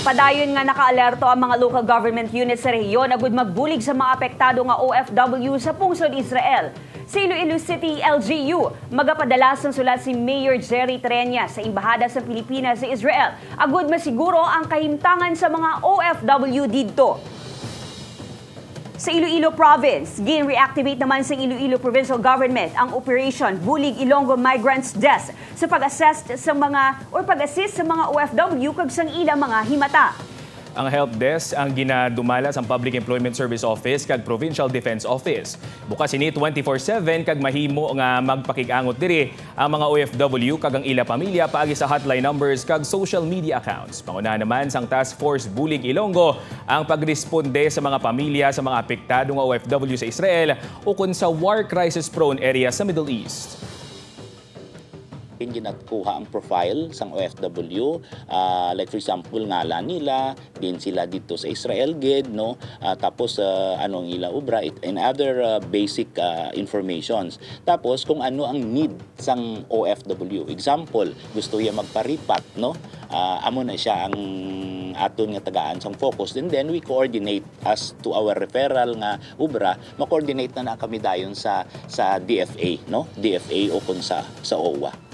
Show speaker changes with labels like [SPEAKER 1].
[SPEAKER 1] Padayon nga nakaalerto ang mga local government units sa rehiyon agud magbulig sa mga apektado nga OFW sa pungsod Israel. Sa Iloilo City, LGU, magapadalas ng sulat si Mayor Jerry Trenya sa Embahada sa Pilipinas sa Israel agud masiguro ang kahimtangan sa mga OFW didto. Sa Iloilo Province, gin-reactivate naman sa Iloilo Provincial Government ang Operation Bulig Ilonggo Migrants Desk sa pag-assist sa mga OFW kag sang ilang mga himata.
[SPEAKER 2] Ang help desk ang ginadumala sa Public Employment Service Office kag Provincial Defense Office. Bukas ini 24/7 kag mahimo nga magpakigangot diri ang mga OFW kag ang ila pamilya paagi sa hotline numbers kag social media accounts. Panguna naman sang Task Force Bulig Ilonggo ang pagresponde sa mga pamilya sa mga apektado nga OFW sa Israel ukon sa war crisis prone area sa Middle East.
[SPEAKER 3] Ginakuha ang profile sang OFW, like for example ngalan nila, din sila dito sa Israel gid, no, tapos anong ila ubra and other basic informations. Tapos kung ano ang need sang OFW, example gusto niya magparipat, no, amo na siya ang aton nga tagaan sang focus, and then we coordinate as to our referral nga ubra, ma-coordinate na kami dayon sa DFA, no, DFA o kun sa OWA.